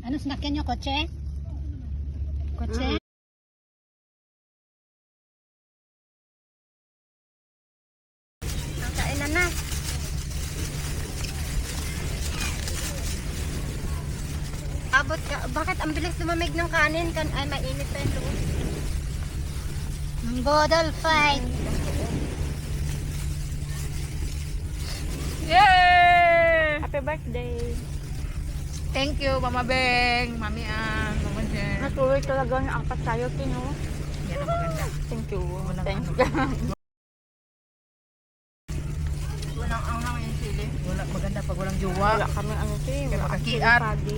Ano sinakyan nyo? Kotse? Kotse? Ang kainan na. Abot ka. Bakit ang bilis lumamig ng kanin? Ay, mainit pa yung loob. Bodol fight! Yay! Happy birthday. Thank you, Mama Beng, Mami Ang, Mama Jen. Natuloy talaga ng angkat tayo, Tino. Yan ang maganda. Thank you. Walang Thanks. Walang anghang yung sili. Wala maganda pag walang jowa. Wala kami ano siya. Kaya Wala makakiat. kami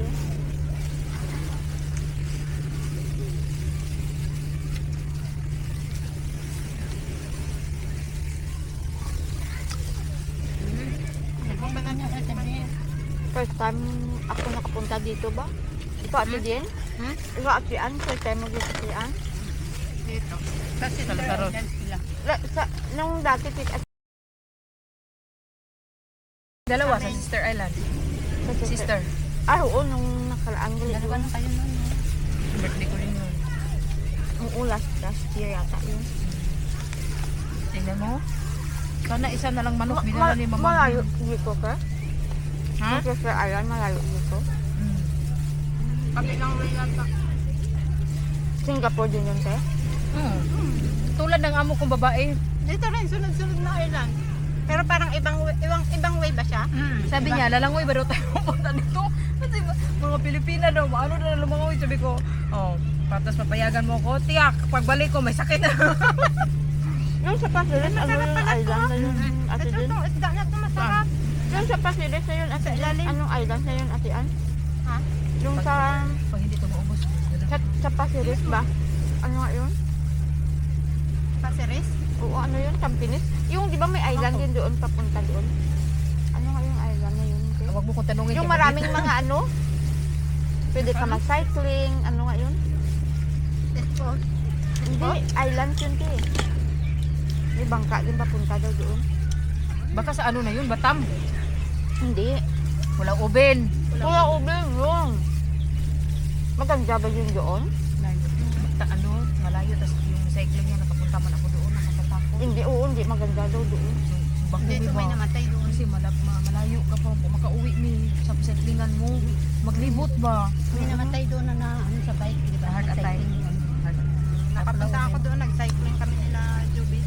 First time ako nakapunta dito ba? Ikaw ati Jen? Ha? Ikaw ati An? First time mo dito ati An? Dito. Kasi Sa Lazaro. Nung dati at Dalawa sa Sister Island. Sister. Ah, oo, nung nakalaan ko Dalawa na kayo nun. Birthday ko rin yun. Oo, last year yata yun. Tingnan mo. Sana isa na lang manok binala ni Mama. Malayo dito ka? Ha? Sa Sister Island, malayo dito. Kabilang way lang pa. Singapore din yun, te? Tulad ng amo kong babae. Dito rin, sunod-sunod na island. Pero parang ibang way ba siya? Sabi niya, lalangoy ba daw tayo pumunta dito? Kasi mga Pilipina daw, ano na lumangoy. Sabi ko, oh, patas papayagan mo ko. Tiyak, pagbalik ko may sakit. Yung sa Pasilis, ano yung island na yun, ate Ito Jen? itong isda na ito masarap. Yung sa Pasilis na yun, ate Sa Jen? ilalim. Anong island na yun, ate An? Ha? Yung sa Pag hindi ito maubos. sa Pasilis ba? Ano nga yun? Pasiris? Oo, ano yun? Campinis? Yung di ba may island din doon, papunta doon? Ano nga yung island na yun? te? Huwag mo kong tanungin. Yung kay maraming mga ano? Pwede ka mag-cycling, ano nga yun? Ito. Hindi, island yun te. May bangka din papunta daw doon. Baka sa ano na yun, Batam. Hindi. Walang oven. Wala ubing yun. Maganda ba yun doon? Ano, malayo. Tapos yung cycling niya, nakapunta man ako doon. Nakapunta ako. Hindi, oo, hindi maganda daw doon. Dito may namatay doon. Kasi malayo ka pa. Makauwi ni sa cyclingan mo. Maglibot ba? May namatay doon na ano sa bike, di ba? Heart attack. Nag-cycling yun. Nakapunta ako doon, nag-cycling kami nila Juby.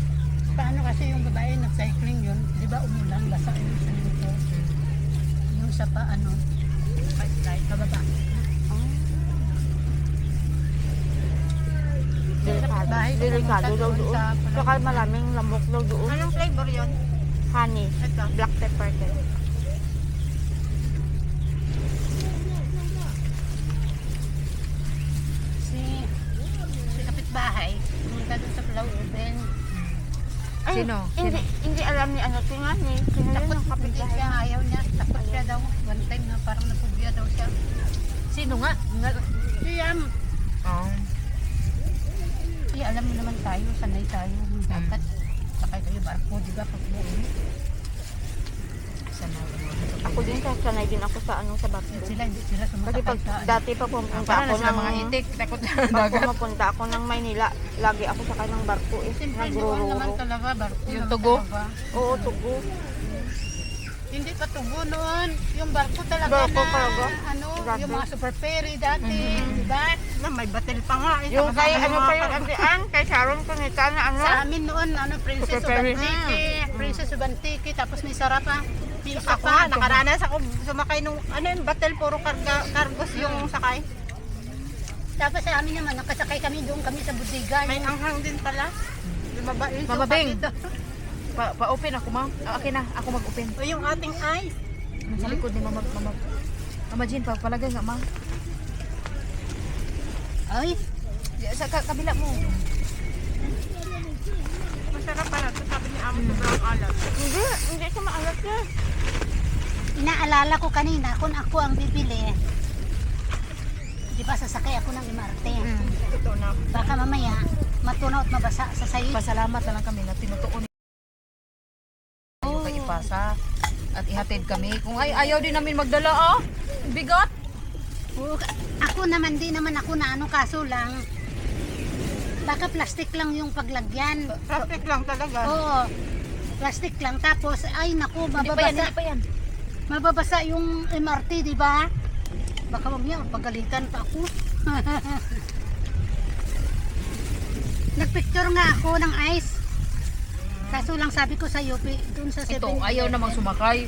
Paano kasi yung babae nag-cycling yun? Di ba umulan, basa yung sanito. Yung sa paano, pababa. Delikado. Bahay, Delikado daw doon doon. sa- Saka maraming lamok daw doon. Anong flavor yun? Honey. Ito. Black pepper din. Si kapitbahay, pumunta doon sa Pulau Ubin. Ay, Sino? Hindi alam ni ano si nga ni. Sino yun Takot ang kapit kapitbahay? siya, ayaw niya. Takot siya daw. One time na parang napubya daw siya. Sino nga? Siyam. Oh. Kaya alam mo naman tayo, sanay tayo. Dapat sakay kayo barko, di ba? Pag umuwi. Ako din, sanay din ako sa ano sa barko. Hindi sila Kasi sumasakay pag sa dati pa pumunta Para ako na sila ng mga itik. Takot na pag dagat. pumupunta ako ng Maynila, lagi ako sakay ng barko eh. Siyempre doon naman Nagrururo. talaga, barko Yung naman tugo? talaga. Oo, tugo. Hindi pa tugo noon. Yung barko talaga Barko na, talaga? ano, Dati? yung mga super ferry dati, di ba? Na may batil pa nga. Yung kay ano pa yung antian, kay Sharon Cunita na ano. Sa amin noon, ano, Princess Super ferry. Ubantiki, Princess Ubantiki, tapos may sarapa. May isa pa, nakaranas ako sumakay nung, ano yung batil, puro cargos yung sakay. Tapos sa amin naman, nakasakay kami doon kami sa budiga. May anghang din pala. Lumaba yung Mama sopa Beng. dito. Pa-open ako, ma'am. Akin na. Ako mag-open. O yung ating ice. Sa likod ni Mama Jean, palagay nga, ma'am. Ay, Sa kabila mo. masarap pala ito, sabi ni Amo, sobrang alat. Hindi siya maalat niya. Inaalala ko kanina kung ako ang bibili. Di ba sasakay ako ng MRT. Ito na. Baka mamaya matunaw at mabasa sa sayo. Pasalamat na lang kami na tinutuon kay ipasa at ihatid kami. Kung ayaw din namin magdala, bigat. Oo, ako naman, di naman ako na ano, kaso lang, baka plastic lang yung paglagyan. Traffic lang talaga. Oo, plastic lang. Tapos, ay naku, Hindi pa yan, mababasa. hindi pa yan. Mababasa yung MRT, di ba? Baka wag niya, pagalitan pa ako. Nagpicture nga ako ng ice. Kaso lang sabi ko sa UP, dun sa 7. Ito, ayaw namang sumakay.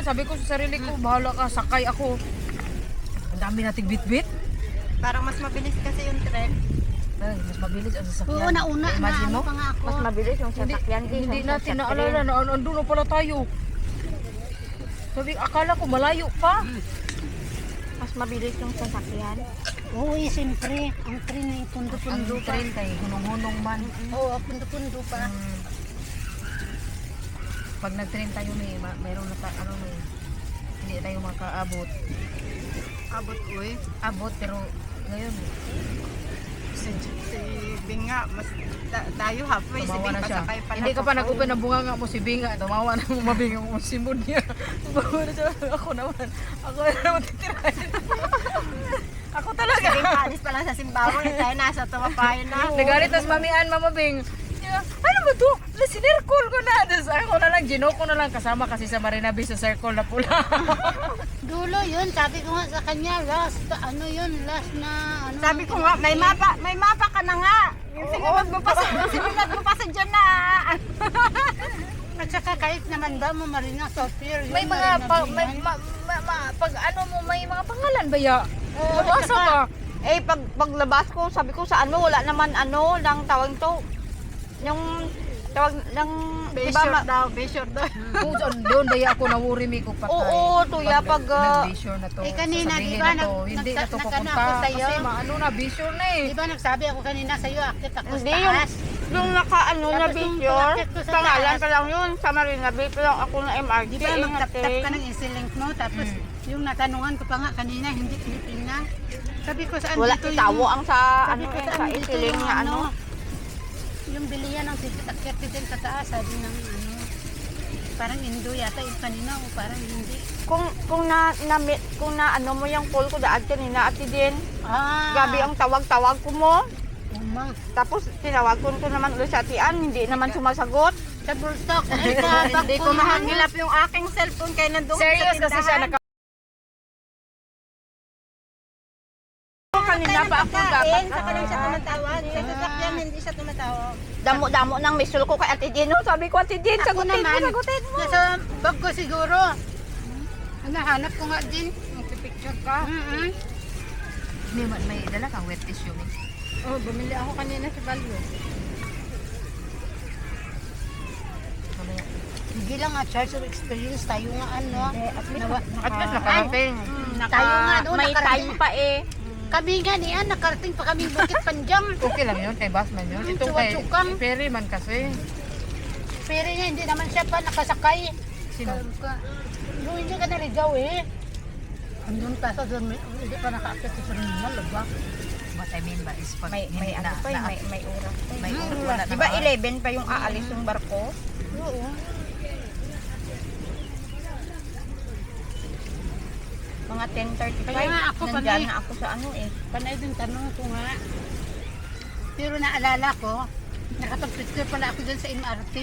Sabi ko sa sarili ko, bahala ka, sakay ako. Ang dami nating bit-bit. Parang mas mabilis kasi yung tren. Ay, mas mabilis ang sasakyan. Oo, nauna na Imagine ano mo? pa nga ako. Mas mabilis yung Hindi, sasakyan kaysa hindi yung natin sasakyan. naalala na andun na pala tayo. Sabi, akala ko malayo pa. Mas mabilis yung sasakyan. Oo, siyempre. Ang train ay Ang pundo-pundo pa. train kay hunong-hunong man. Oo, pundo-pundo pa. Pag nag-train tayo mayroon na hindi tayo makaabot. Abot uy. Abot pero ngayon Si Binga, mas tayo halfway. Si tumawa Bing na siya. pasakay pa Hindi ka pa sa nag-open ng bunga nga mo si Binga. Tumawa na mo mabinga mo si Munya. Tumawa na siya. Ako naman. Ako na naman titirahin. Ako Si talaga. Bing paalis pa lang sa Simbawang. Tayo nasa tumapayan na. Nagalit tas mamian Mama Bing. Ano ba to? Sinircle ko na. Tapos ako na lang, ginoko na lang kasama kasi sa Marina Bay sa circle na pula. Dulo yun, sabi ko nga sa kanya, last, ano yun, last na, ano. Sabi ko nga, may mapa ka na nga. Yung sinunod mo pa sa dyan na. At saka kahit naman ba mo Marina Software, yun, May mga Marina pag ano mo may mga pangalan ba ya? Oo, Nabasa tsaka, ka. paglabas ko, sabi ko sa ano, wala naman ano, lang tawag to. Yung tawag ng Besure daw. Kung doon daya ako nawuri mi ko patay. Oo, tuya, pag, nag-vision na to. Eh, kanina, sasabihin di ba, na to, hindi na to nagkano pupunta. ako sa'yo? Kasi maano na, vision na eh. Di ba nagsabi ako kanina sa'yo, akit ako sa Hindi, yung, taas. yung naka-ano na Tapos yung picture, tumakit ko sa pangalan taas. pa lang yun, sa Marina Bay pa lang ako na MRT. Di ba magtap-tap ka ng Easy-Link mo, tapos yung natanungan ko pa nga kanina, hindi Pilipina. Sabi ko saan Wala dito itawo ang sa, sabi ano ko eh, sa saan dito isiling yung na ano. yung bilihan ng ticket akyat din sa taas, sabi ng ano, parang Indo yata yung kanina o parang hindi. Kung na ano mo yung call ko daan kanina at din, gabi ang tawag-tawag ko mo. Umang. Tapos tinawag ko naman ulit sa atian, hindi naman sumasagot. Sa Bulldog, ay Hindi ko mahagilap yung aking cellphone kaya nandun Serious kasi siya naka kanina pa ako dapat. Saka lang siya tumatawag. Sa sasakyan, hindi siya tumatawag. Damo-damo ng miss call ko kay Ate Din. Sabi ko, Ate Din, Ako sagutin mo, naman, sagutin mo. nasa bag ko siguro. Nahanap ko nga din. picture ka. May dala kang wet tissue mi. Oh, bumili ako kanina sa Value. Hindi lang nga charge of experience tayo nga ano. At least At least nakarating. Tayo nga doon, May nakarating. time pa eh. Kami nga niyan, nakarating pa kami Bukit Panjang. Okay lang yun, kay bus man yun. Ito kay Chuwa-chukang. ferry man kasi. Pero nga, hindi naman siya pa nakasakay. Sino? Yung hindi ka naligaw eh. Andun pa sa doon, hindi pa nakaakit sa terminal, ba? What I mean ba is pag May hindi ano pa eh, may oras pa eh. may wala na. Di ba 11 pa yung aalis yung barko? Oo. Mga 10:35. Kaya nga ako, Nandyan panay. na ako sa ano eh. Panay din tanong ko nga. Pero naalala ko, nakapag-picture pala ako dun sa MRT.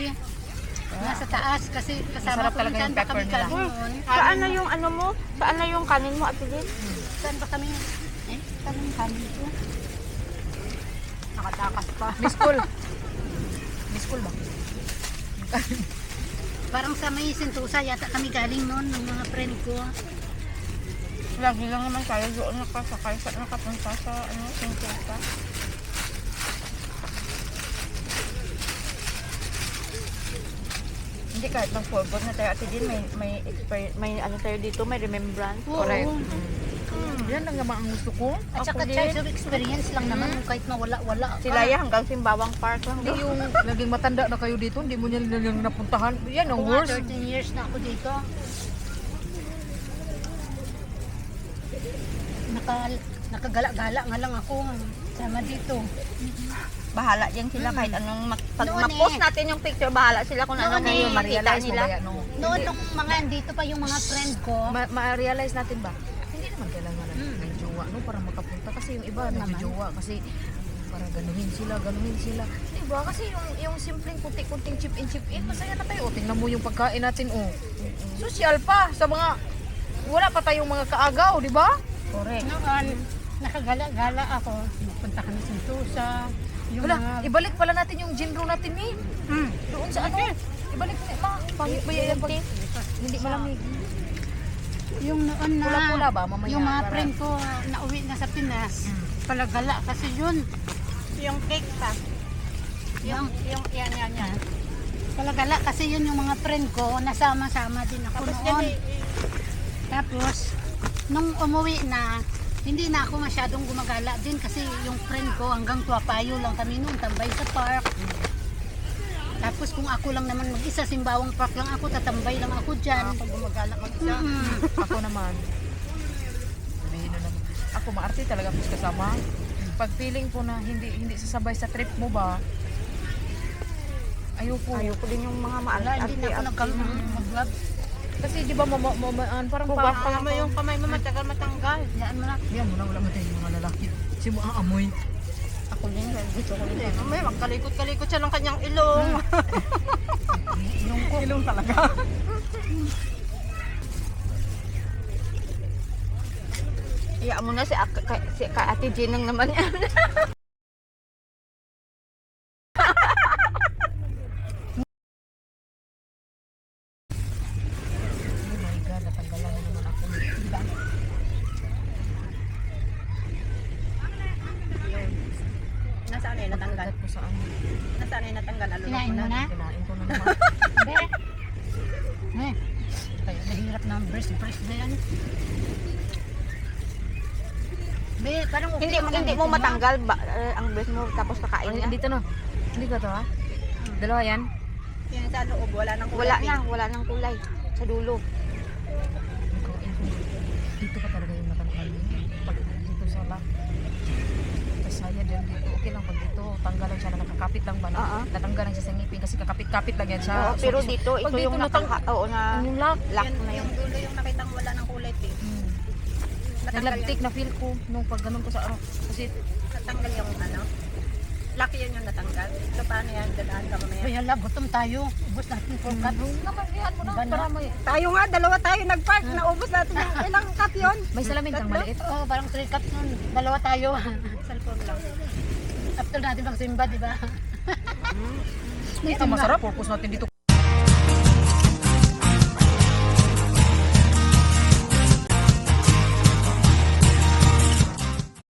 Nasa taas kasi kasama Masarap ko talaga saan yung ba pepper kami nila. kanon. Saan na yung ano mo? Saan na yung kanin mo, Ate Liz? Saan ba kami? Saan yung kanin ko? Nakatakas pa. Miss Cool. Miss Cool ba? Parang sa may Sentosa yata kami galing noon ng mga friend ko. Lagi lang naman tayo doon nakasakay sa nakapunta sa ano, Sentosa. Hindi kahit mag-forward na tayo Ate Din, may ano tayo dito, may remembrance. Oo. Correct. Yan lang naman ang gusto ko. At saka Ako din. charge of experience lang naman kahit mawala-wala. Sila ya hanggang Simbawang Park lang. Hindi yung naging matanda na kayo dito, hindi mo niya lang napuntahan. Yan ang Ako nga, worst. 13 years na ako dito. Nakagala-gala nga lang ako sama dito. Bahala yan sila kahit anong pag Noon ma-post eh. natin yung picture, bahala sila kung ano Noon na eh, yung makita Ma-realize mo nila. ba yan? No? Noon nung mga dito pa yung mga friend ko. Ma-realize natin ba? Hindi naman kailangan na may jowa jowa no para makapunta kasi yung iba nagjojowa kasi para ganuhin sila. Diba? Kasi yung simpleng kunti-kunting chip in, masaya na tayo. O, tingnan mo yung pagkain natin, oh. Social pa sa mga, wala pa tayong mga kaagaw, di ba? Correct. Noon, nakagala-gala ako. Punta kami sa Sentosa. Yung Wala, mga... ibalik pala natin yung ginro natin, eh. Doon sa ano, ibalik na, pangit ba yan pag hindi malamig. Yung noon na, Pula-pula ba, mamaya? yung mga para- friend ko na uwi na sa Pinas, palagala kasi yun. Yung cake pa. Yung, Yan. palagala kasi yun yung mga friend ko, nasama-sama din ako Tapos noon. yan eh, Tapos, nung umuwi na, hindi na ako masyadong gumagala din kasi yung friend ko hanggang Tuapayo lang kami noon, tambay sa park. Tapos kung ako lang naman mag-isa, Simbawang Park lang ako, tatambay lang ako dyan. pag gumagala mag-isa. Ako naman, sabihin na naman, ako maarte talaga po kasama. Pag feeling ko na hindi sasabay sa trip mo ba, ayoko. Ayoko din yung mga Wala, hindi na ako mag-vlog. Kasi di ba parang Huwag pa parang mo yung kamay mo matagal matanggal. Yan mo na. yan mo na wala matay yung mga lalaki. Si mo ang amoy. Ako din, dito ko din. May magkalikot-kalikot siya ng kanyang ilong. Ilong talaga. Iya mo na si Ate Jinang naman yan. Oh my God, natanggalan na naman ako. Nasaan na natanggal? Pagkat ko sa ano. Nasaan na natanggal? Kinain mo na? Kinain ko na naman. Be. Kaya nahirap ng breast na yan. Be, parang okay Hindi naman hindi ang mo dito, matanggal ang breast mo tapos kakain na. Dito na. Hindi ka to ha? Dalawa yan? Yung sa loob wala nang wala nang kulay sa dulo. Dito ka talaga yung natanggal niya. Pag dito sa back. Tapos saya dyan dito. Okay lang pag dito. Tanggalan siya na nakakapit lang ba na? Oo. Natanggalan siya sa ngipin kasi kakapit-kapit lang yan siya. Oo, pero So, dito pag ito yung natang- oo na yung lock. lock na yung dulo yung nakitang wala ng kulay pink. Naglagtik na feel ko nung pag ganun ko sa ano. Kasi Natanggal yung ano. Lucky yun yung natanggal. So paano yan? Dadaan ka mamaya. Be, hala, gutom tayo. Ubus natin 4 cups. naman yan mo na. Diba na? Para may, Tayo nga, dalawa tayo nag-park. Naubos natin yung ilang cup yun. may salamin kang maliit. Oo, parang 3 cups nun. Dalawa tayo. Cellphone lang. After natin magsimba, di ba? Ito masarap. Focus natin dito.